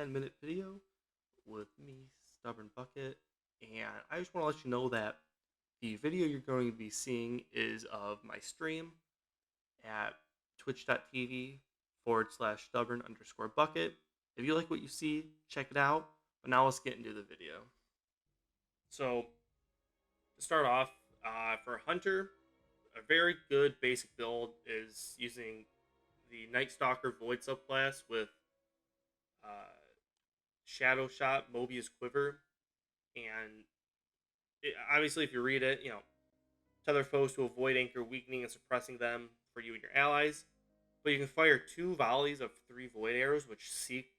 10-minute video with me, Stubborn Bucket, and I just want to let you know that the video you're going to be seeing is of my stream at twitch.tv/stubborn underscore bucket. If you like what you see, check it out. But now let's get into the video. So, to start off, for Hunter, a very good basic build is using the Night Stalker Void subclass with uh, Shadow Shot, Mobius Quiver, and obviously, if you read it, tether foes to avoid anchor weakening and suppressing them for you and your allies. But you can fire 2 volleys of 3 void arrows, which seek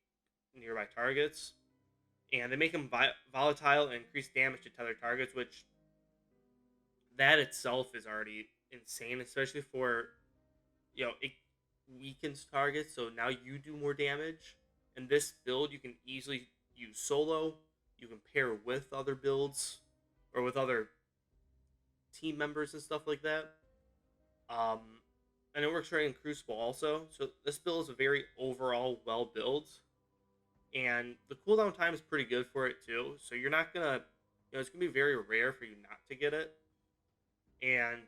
nearby targets, and they make them volatile and increase damage to tethered targets, which that itself is already insane, especially for it weakens targets, so now you do more damage. And this build you can easily use solo. You can pair with other builds or with other team members and stuff like that. And it works right in Crucible also. So this build is a very overall well built, and the cooldown time is pretty good for it too. So you're not gonna, it's gonna be very rare for you not to get it. And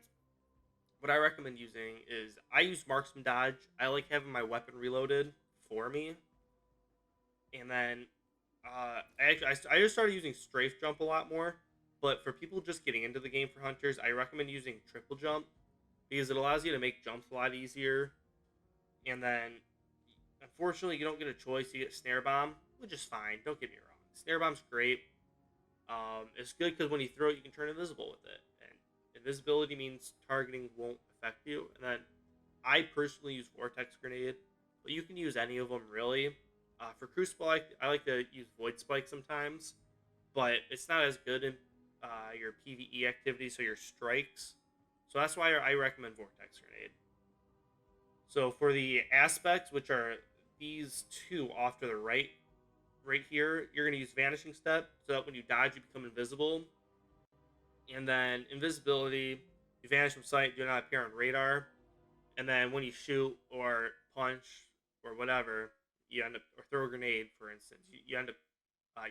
what I recommend using is I use Marksman Dodge. I like having my weapon reloaded for me. And then I just started using Strafe Jump a lot more. But for people just getting into the game for Hunters, I recommend using Triple Jump because it allows you to make jumps a lot easier. And then, unfortunately, you don't get a choice. You get Snare Bomb, which is fine. Don't get me wrong. Snare Bomb's great. It's good because when you throw it, you can turn invisible with it. And invisibility means targeting won't affect you. And then I personally use Vortex Grenade, but you can use any of them really. For Crucible, I like to use Void Spike sometimes, but it's not as good in your PvE activity, so your strikes. So that's why I recommend Vortex Grenade. So for the aspects, which are these 2 off to the right here, you're going to use Vanishing Step, so that when you dodge, you become invisible. And then Invisibility, you vanish from sight, do not appear on radar. And then when you shoot or punch or whatever, you end up, or throw a grenade, for instance, you end up,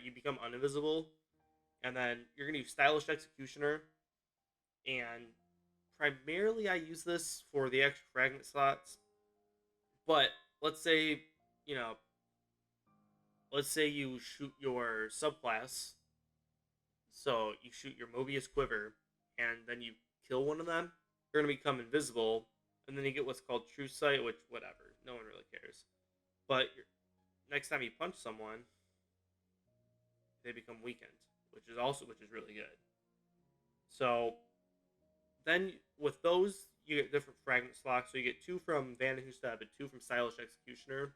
you become uninvisible. And then you're going to use Stylish Executioner. And primarily I use this for the extra fragment slots. But let's say, you shoot your subclass. So you shoot your Mobius Quiver, and then you kill one of them. You're going to become invisible. And then you get what's called True Sight, which, whatever. No one really cares. But next time you punch someone, they become weakened, which is really good. So then with those, you get different fragment slots. So you get 2 from Vanishing Step and 2 from Stylish Executioner.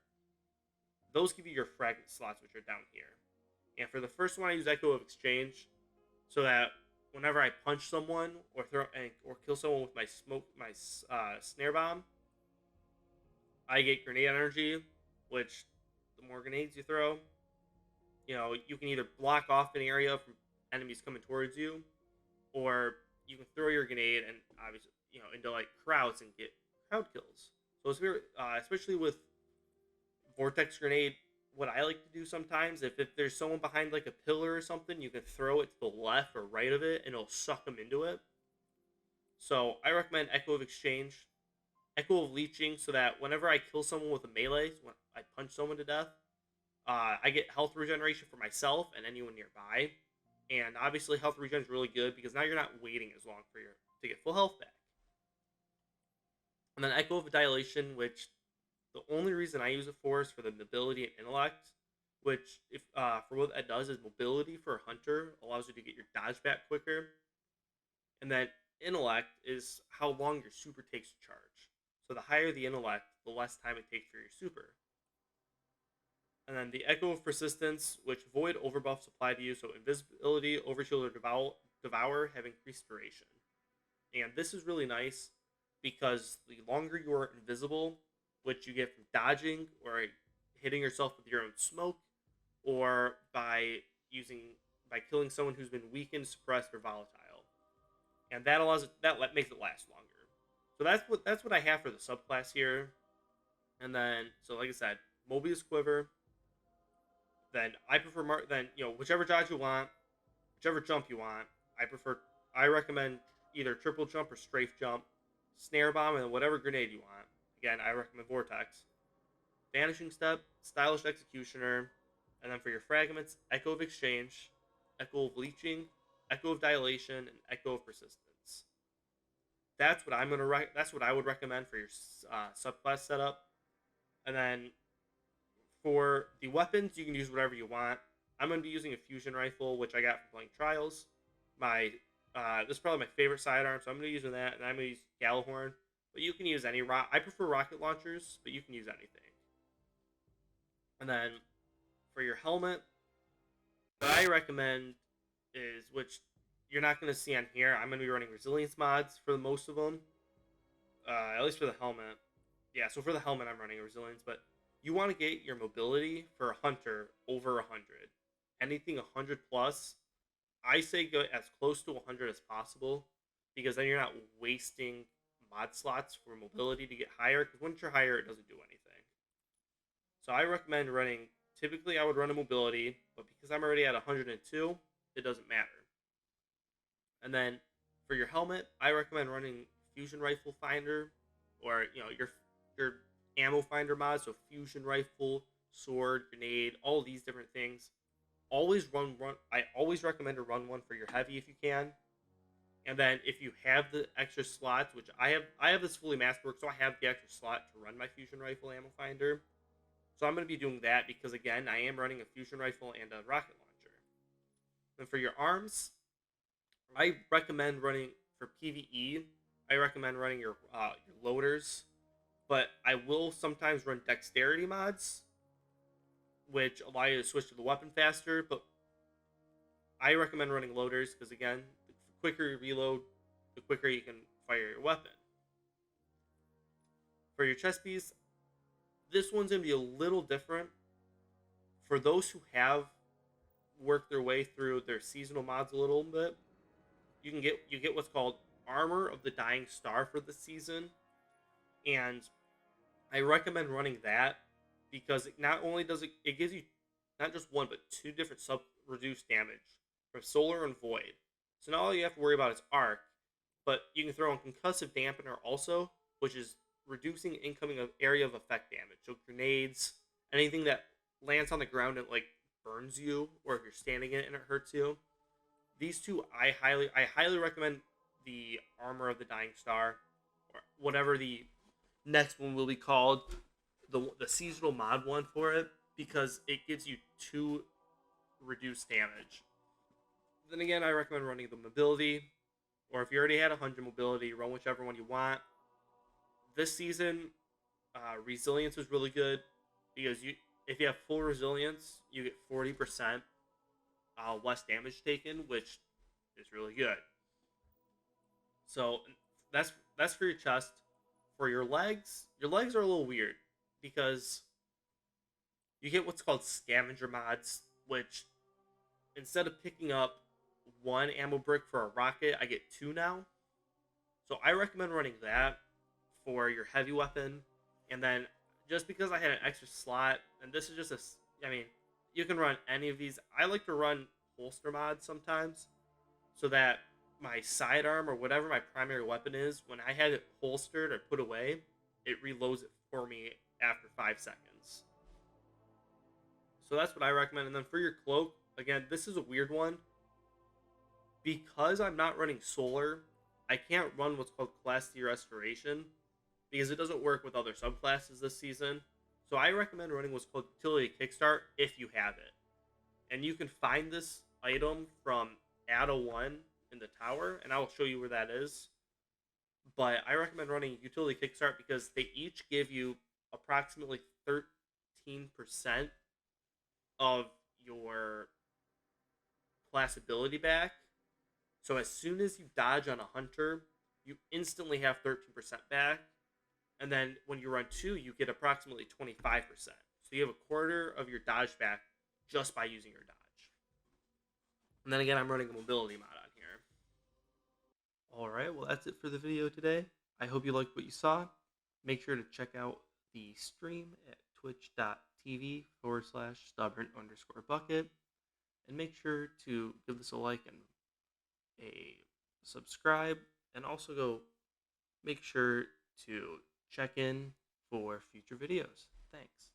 Those give you your fragment slots, which are down here. And for the first one, I use Echo of Exchange, so that whenever I punch someone or kill someone with my Snare Bomb, I get grenade energy, which the more grenades you throw, you can either block off an area from enemies coming towards you, or you can throw your grenade and obviously, into like crowds and get crowd kills. So it's very, especially with Vortex Grenade, what I like to do sometimes, if there's someone behind like a pillar or something, you can throw it to the left or right of it and it'll suck them into it. So I recommend Echo of Exchange, Echo of Leeching, so that whenever I kill someone with a melee, when I punch someone to death, I get health regeneration for myself and anyone nearby. And obviously health regen is really good because now you're not waiting as long to get full health back. And then Echo of Dilation, which the only reason I use it for is for the mobility and intellect, which for what that does is mobility for a hunter allows you to get your dodge back quicker. And then intellect is how long your super takes to charge. So the higher the intellect, the less time it takes for your super. And then the Echo of Persistence, which void overbuffs apply to you, so invisibility, overshield, or devour have increased duration. And this is really nice because the longer you are invisible, which you get from dodging or hitting yourself with your own smoke, or by killing someone who's been weakened, suppressed, or volatile, and that makes it last longer. So that's what I have for the subclass here. And then, so like I said, Mobius Quiver, then I prefer whichever dodge you want, whichever jump you want. I recommend either triple jump or strafe jump, snare bomb, and whatever grenade you want. Again, I recommend vortex. Vanishing step, stylish executioner, and then for your fragments, echo of exchange, echo of leeching, echo of dilation, and echo of persistence. That's what I would recommend for your subclass setup. And then for the weapons, you can use whatever you want. I'm going to be using a fusion rifle, which I got from playing Trials. This is probably my favorite sidearm, so I'm going to be using that, and I'm going to use Gallahorn. But you can use any I prefer rocket launchers, but you can use anything. And then for your helmet, what I recommend is, which you're not going to see on here, I'm going to be running resilience mods for most of them. At least for the helmet. Yeah, so for the helmet, I'm running resilience, but you want to get your mobility for a hunter over 100. Anything 100 plus, I say go as close to 100 as possible, because then you're not wasting mod slots for mobility to get higher, because once you're higher, it doesn't do anything. So I recommend running, typically I would run a mobility, but because I'm already at 102, it doesn't matter. And then for your helmet, I recommend running fusion rifle finder, or your ammo finder mod, so fusion rifle, sword, grenade, all these different things. I always recommend to run one for your heavy if you can. And then if you have the extra slots, which I have this fully masterwork, so I have the extra slot to run my fusion rifle ammo finder. So I'm going to be doing that because, again, I am running a fusion rifle and a rocket launcher. And for your arms, I recommend running, for PvE, I recommend running your loaders. But I will sometimes run dexterity mods, which allow you to switch to the weapon faster. But I recommend running loaders because, again, the quicker you reload, the quicker you can fire your weapon. For your chest piece, this one's going to be a little different. For those who have worked their way through their seasonal mods a little bit, you get what's called Armor of the Dying Star for the season. And I recommend running that because it not only does it gives you not just one, but two different reduced damage from Solar and Void. So not all you have to worry about is Arc, but you can throw in Concussive Dampener also, which is reducing incoming area of effect damage. So grenades, anything that lands on the ground and burns you, or if you're standing in it and it hurts you. These two, I highly recommend the Armor of the Dying Star, or whatever the next one will be called, the seasonal mod one for it, because it gives you 2 reduced damage. Then again, I recommend running the mobility, or if you already had 100 mobility, run whichever one you want. This season, resilience was really good because if you have full resilience, you get 40% less damage taken, which is really good. So that's for your chest. For your legs are a little weird because you get what's called Scavenger mods, which instead of picking up 1 ammo brick for a rocket, I get 2 now. So I recommend running that for your heavy weapon. And then just because I had an extra slot, and this is just you can run any of these. I like to run holster mods sometimes so that my sidearm or whatever my primary weapon is, when I had it holstered or put away, it reloads it for me after 5 seconds. So that's what I recommend. And then for your cloak, again, this is a weird one. Because I'm not running solar, I can't run what's called Class D Restoration because it doesn't work with other subclasses this season. So I recommend running what's called Utility Kickstart if you have it. And you can find this item from Ada 1 in the tower, and I will show you where that is. But I recommend running Utility Kickstart because they each give you approximately 13% of your class ability back. So as soon as you dodge on a hunter, you instantly have 13% back. And then when you run 2, you get approximately 25%. So you have a quarter of your dodge back just by using your dodge. And then again, I'm running a mobility mod on here. Alright, well that's it for the video today. I hope you liked what you saw. Make sure to check out the stream at twitch.tv twitch.tv/stubborn_bucket. And make sure to give this a like and a subscribe. And also go make sure to check in for future videos. Thanks.